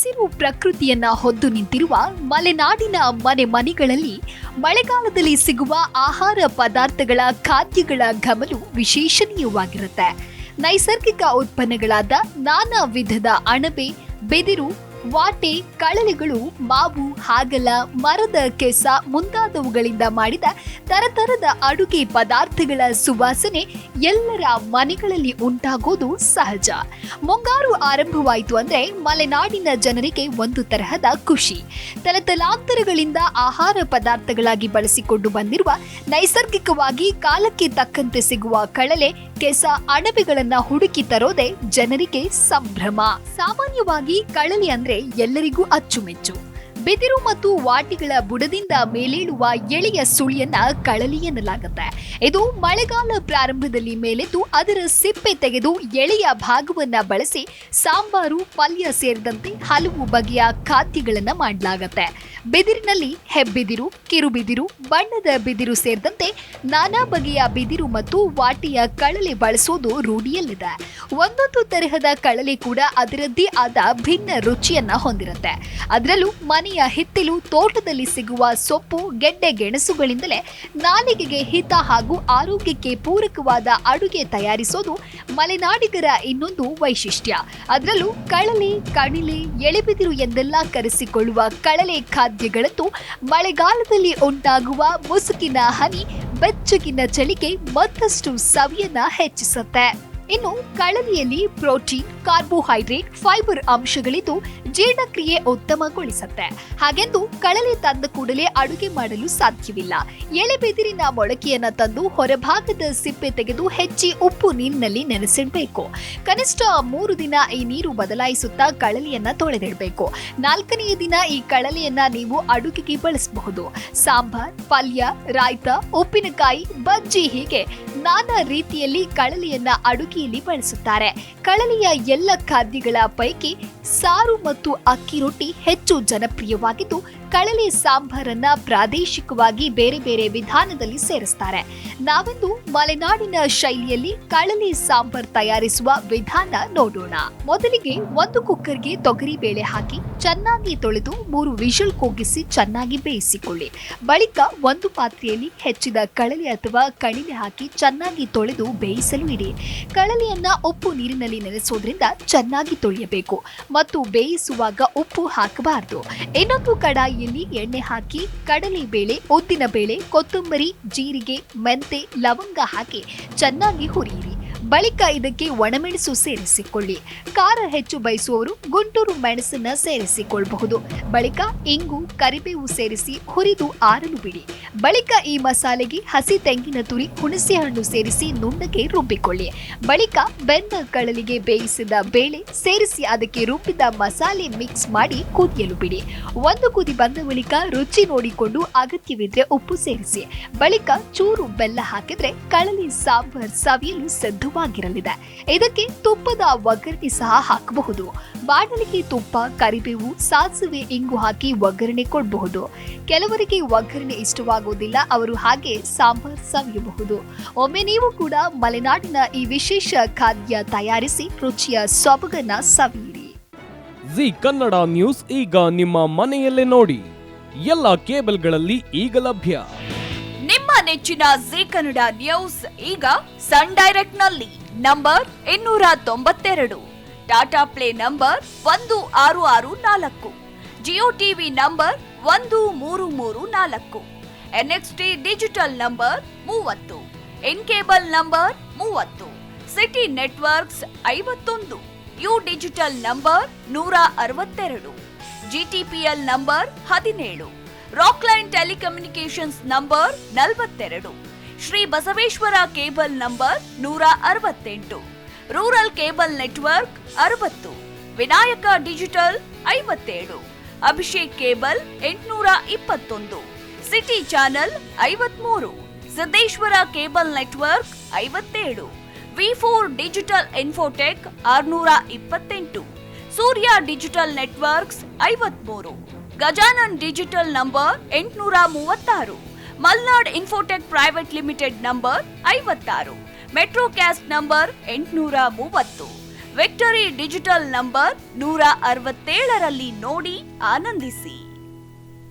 ಹಸಿರು ಪ್ರಕೃತಿಯನ್ನ ಹೊದ್ದು ನಿಂತಿರುವ ಮಲೆನಾಡಿನ ಮನೆಗಳಲ್ಲಿ ಮಳೆಗಾಲದಲ್ಲಿ ಸಿಗುವ ಆಹಾರ ಪದಾರ್ಥಗಳ ಖಾದ್ಯಗಳ ಘಮಲು ವಿಶೇಷಣೀಯವಾಗಿರುತ್ತೆ. ನೈಸರ್ಗಿಕ ಉತ್ಪನ್ನಗಳಾದ ನಾನಾ ವಿಧದ ಅಣಬೆ, ಬೆದಿರು, ವಾಟೆ, ಕಳಲೆಗಳು, ಮಾವು, ಹಾಗಲ, ಮರದ ಕೆಸ ಮುಂತಾದವುಗಳಿಂದ ಮಾಡಿದ ತರತರದ ಅಡುಗೆ ಪದಾರ್ಥಗಳ ಸುವಾಸನೆ ಎಲ್ಲರ ಮನೆಗಳಲ್ಲಿ ಉಂಟಾಗೋದು ಸಹಜ. ಮುಂಗಾರು ಆರಂಭವಾಯಿತು ಅಂದ್ರೆ ಮಲೆನಾಡಿನ ಜನರಿಗೆ ಒಂದು ತರಹದ ಖುಷಿ. ತಲತಲಾಂತರಗಳಿಂದ ಆಹಾರ ಪದಾರ್ಥಗಳಾಗಿ ಬಳಸಿಕೊಂಡು ಬಂದಿರುವ ನೈಸರ್ಗಿಕವಾಗಿ ಕಾಲಕ್ಕೆ ತಕ್ಕಂತೆ ಸಿಗುವ ಕಳಲೆ, ಕೆಸ, ಅಣಬೆಗಳನ್ನ ಹುಡುಕಿ ತರೋದೇ ಜನರಿಗೆ ಸಂಭ್ರಮ. ಸಾಮಾನ್ಯವಾಗಿ ಕಳಲೆ ಅಂದ್ರೆ ಎಲ್ಲರಿಗೂ ಅಚ್ಚುಮೆಚ್ಚು. ಬೆದಿರು ಮತ್ತು ವಾಟಿಗಳ ಬುಡದಿಂದ ಮೇಲೇಳುವ ಎಳೆಯ ಸುಳಿಯನ್ನ ಕಳಲಿ ಎನ್ನಲಾಗುತ್ತೆ. ಇದು ಮಳೆಗಾಲ ಪ್ರಾರಂಭದಲ್ಲಿ ಮೇಲೆದ್ದು ಅದರ ಸಿಪ್ಪೆ ತೆಗೆದು ಎಳೆಯ ಭಾಗವನ್ನ ಬಳಸಿ ಸಾಂಬಾರು, ಪಲ್ಯ ಸೇರಿದಂತೆ ಹಲವು ಬಗೆಯ ಖಾದ್ಯಗಳನ್ನ ಮಾಡಲಾಗುತ್ತೆ. ಬೆದಿರಿನಲ್ಲಿ ಹೆಬ್ಬೆದಿರು, ಕಿರುಬಿದಿರು, ಬಣ್ಣದ ಬಿದಿರು ಸೇರಿದಂತೆ ನಾನಾ ಬಗೆಯ ಬಿದಿರು ಮತ್ತು ವಾಟಿಯ ಕಳಲೆ ಬಳಸೋದು ರೂಢಿಯಲ್ಲಿದೆ. ಒಂದೊಂದು ತರಹದ ಕಳಲೆ ಕೂಡ ಅದರದ್ದೇ ಆದ ಭಿನ್ನ ರುಚಿಯನ್ನ ಹೊಂದಿರುತ್ತೆ. ಅದರಲ್ಲೂ ಮನೆಯ ಹಿತ್ತಲು, ತೋಟದಲ್ಲಿ ಸಿಗುವ ಸೊಪ್ಪು, ಗೆಡ್ಡೆ, ಗೆಣಸುಗಳಿಂದಲೇ ನಾಲಿಗೆಗೆ ಹಿತ ಹಾಗೂ ಆರೋಗ್ಯಕ್ಕೆ ಪೂರಕವಾದ ಅಡುಗೆ ತಯಾರಿಸೋದು ಮಲೆನಾಡಿಗರ ಇನ್ನೊಂದು ವೈಶಿಷ್ಟ್ಯ. ಅದರಲ್ಲೂ ಕಳಲೆ, ಕಣಿಲೆ, ಎಳೆಬಿದಿರು ಎಂದೆಲ್ಲ ಕರೆಸಿಕೊಳ್ಳುವ ಕಳಲೆ ಖಾದ್ಯಗಳಂತೂ ಮಳೆಗಾಲದಲ್ಲಿ ಉಂಟಾಗುವ ಮುಸುಕಿನ ಹನಿ, ಬೆಚ್ಚಗಿನ ಚಳಿಗೆ ಮತ್ತಷ್ಟು ಸವಿಯನ್ನ ಹೆಚ್ಚಿಸುತ್ತೆ. ಇನ್ನು ಕಳಲೆಯಲ್ಲಿ ಪ್ರೋಟೀನ್, ಕಾರ್ಬೋಹೈಡ್ರೇಟ್, ಫೈಬರ್ ಅಂಶಗಳಿದ್ದು ಜೀರ್ಣಕ್ರಿಯೆ ಉತ್ತಮಗೊಳಿಸುತ್ತೆ. ಹಾಗೆಂದು ಕಳಲೆ ತಂದ ಕೂಡಲೇ ಅಡುಗೆ ಮಾಡಲು ಸಾಧ್ಯವಿಲ್ಲ. ಎಳೆಬಿದಿರಿನ ಮೊಳಕೆಯನ್ನ ತಂದು ಹೊರಭಾಗದ ಸಿಪ್ಪೆ ತೆಗೆದು ಹೆಚ್ಚಿ ಉಪ್ಪು ನೀರಿನಲ್ಲಿ ನೆನೆಸಿಡಬೇಕು. ಕನಿಷ್ಠ 3 ದಿನ ಈ ನೀರು ಬದಲಾಯಿಸುತ್ತಾ ಕಳಲೆಯನ್ನ ತೊಳೆದಿಡಬೇಕು. 4ನೆಯ ದಿನ ಈ ಕಳಲೆಯನ್ನ ನೀವು ಅಡುಗೆಗೆ ಬಳಸಬಹುದು. ಸಾಂಬಾರ್, ಪಲ್ಯ, ರಾಯ್ತ, ಉಪ್ಪಿನಕಾಯಿ, ಬಜ್ಜಿ ಹೀಗೆ ನಾನಾ ರೀತಿಯಲ್ಲಿ ಕಳಲೆಯನ್ನ ಅಡುಗೆಯಲ್ಲಿ ಬಳಸುತ್ತಾರೆ. ಕಳಲೆಯ ಎಲ್ಲ ಖಾದ್ಯಗಳ ಪೈಕಿ ಸಾರು ಮತ್ತು ಅಕ್ಕಿ ರೊಟ್ಟಿ ಹೆಚ್ಚು ಜನಪ್ರಿಯವಾಗಿದ್ದು, ಕಳಲೆ ಸಾಂಬಾರನ್ನ ಪ್ರಾದೇಶಿಕವಾಗಿ ಬೇರೆ ಬೇರೆ ವಿಧಾನದಲ್ಲಿ ಸೇರಿಸ್ತಾರೆ. ನಾವಿಂದು ಮಲೆನಾಡಿನ ಶೈಲಿಯಲ್ಲಿ ಕಳಲೆ ಸಾಂಬಾರ್ ತಯಾರಿಸುವ ವಿಧಾನ ನೋಡೋಣ. ಮೊದಲಿಗೆ ಒಂದು ಕುಕ್ಕರ್ಗೆ ತೊಗರಿ ಬೇಳೆ ಹಾಕಿ ಚೆನ್ನಾಗಿ ತೊಳೆದು 3 ವಿಷಲ್ ಕೂಗಿಸಿ ಚೆನ್ನಾಗಿ ಬೇಯಿಸಿಕೊಳ್ಳಿ. ಬಳಿಕ ಒಂದು ಪಾತ್ರೆಯಲ್ಲಿ ಹೆಚ್ಚಿದ ಕಳಲೆ ಅಥವಾ ಕಣಿಲೆ ಹಾಕಿ ಚೆನ್ನಾಗಿ ತೊಳೆದು ಬೇಯಿಸಲು ಇಡಿ. ಕಳಲೆಯನ್ನ ಉಪ್ಪು ನೀರಿನಲ್ಲಿ ನೆನೆಸೋದ್ರಿಂದ ಚೆನ್ನಾಗಿ ತೊಳೆಯಬೇಕು ಮತ್ತು ಬೇಯಿಸುವಾಗ ಉಪ್ಪು ಹಾಕಬಾರದು. ಇನ್ನೊಂದು ಕಡಾಯಿಯಲ್ಲಿ ಎಣ್ಣೆ ಹಾಕಿ ಕಡಲೆ ಬೇಳೆ, ಉದ್ದಿನ ಬೇಳೆ, ಕೊತ್ತಂಬರಿ, ಜೀರಿಗೆ, ಮೆಂತೆ, ಲವಂಗ ಹಾಕಿ ಚೆನ್ನಾಗಿ ಹುರಿಯಿರಿ. ಬಳಿಕ ಇದಕ್ಕೆ ಒಣಮೆಣಸು ಸೇರಿಸಿಕೊಳ್ಳಿ. ಖಾರ ಹೆಚ್ಚು ಬಯಸುವವರು ಗುಂಟೂರು ಮೆಣಸನ್ನ ಸೇರಿಸಿಕೊಳ್ಳಬಹುದು. ಬಳಿಕ ಇಂಗು, ಕರಿಬೇವು ಸೇರಿಸಿ ಹುರಿದು ಆರಲು ಬಿಡಿ. ಬಳಿಕ ಈ ಮಸಾಲೆಗೆ ಹಸಿ ತೆಂಗಿನ ತುರಿ, ಹುಣಸೆ ಹಣ್ಣು ಸೇರಿಸಿ ನುಣ್ಣಗೆ ರುಬ್ಬಿಕೊಳ್ಳಿ. ಬಳಿಕ ಬೆಂದ ಕಳಲೆಗೆ ಬೇಯಿಸಿದ ಬೇಳೆ ಸೇರಿಸಿ ಅದಕ್ಕೆ ರುಬ್ಬಿದ ಮಸಾಲೆ ಮಿಕ್ಸ್ ಮಾಡಿ ಕುದಿಯಲು ಬಿಡಿ. ಒಂದು ಕುದಿ ಬಂದ ಬಳಿಕ ರುಚಿ ನೋಡಿಕೊಂಡು ಅಗತ್ಯವಿದ್ರೆ ಉಪ್ಪು ಸೇರಿಸಿ. ಬಳಿಕ ಚೂರು ಬೆಲ್ಲ ಹಾಕಿದ್ರೆ ಕಳಲೆ ಸಾಂಬಾರ್ ಸವಿಯಲು ಸಿದ್ಧವಾಗಿರಲಿದೆ. ಇದಕ್ಕೆ ತುಪ್ಪದ ಒಗ್ಗರಣೆ ಸಹ ಹಾಕಬಹುದು. ಬಾಣಲಿಗೆ ತುಪ್ಪ, ಕರಿಬೇವು, ಸಾಸಿವೆ, ಇಂಗು ಹಾಕಿ ಒಗ್ಗರಣೆ ಕೊಡಬಹುದು. ಕೆಲವರಿಗೆ ಒಗ್ಗರಣೆ ಇಷ್ಟವಾಗುವುದಿಲ್ಲ, ಅವರು ಹಾಗೆ ಸಾಂಬಾರ್ ಸವಿಯಬಹುದು. ಒಮ್ಮೆ ನೀವು ಕೂಡ ಮಲೆನಾಡಿನ ಈ ವಿಶೇಷ ಖಾದ್ಯ ತಯಾರಿಸಿ ರುಚಿಯ ಸೊಬಗನ್ನ ಸವಿಯಿರಿ. ಜಿ ಕನ್ನಡ ನ್ಯೂಸ್ ಈಗ ನಿಮ್ಮ ಮನೆಯಲ್ಲೇ ನೋಡಿ. ಎಲ್ಲ ಕೇಬಲ್ಗಳಲ್ಲಿ ಈಗ ಲಭ್ಯ. ನಿಮ್ಮ ನೆಚ್ಚಿನ ಜಿ ಕನ್ನಡ ನ್ಯೂಸ್ ಈಗ ಸನ್ ಡೈರೆಕ್ಟ್ ನಲ್ಲಿ number 292, Tata Play number 1664, Jio TV number 1334, NXT digital number 30, in cable number 30, city networks 51, U digital number 162, GTPL number 17, Rockline telecommunications number 42, Shri Basaveshwara cable number 168, rural cable network 60, Vinayaka digital 57, Abhishek cable 821, city channel 53, Siddeshwara cable network 57, ವಿ4 digital infotech 628, Surya digital networks 53, Gajanan digital number 836, Malnad infotech private limited number 56, metro cast number 830, victory digital number 167ರಲ್ಲಿ ನೋಡಿ ಆನಂದಿಸಿ.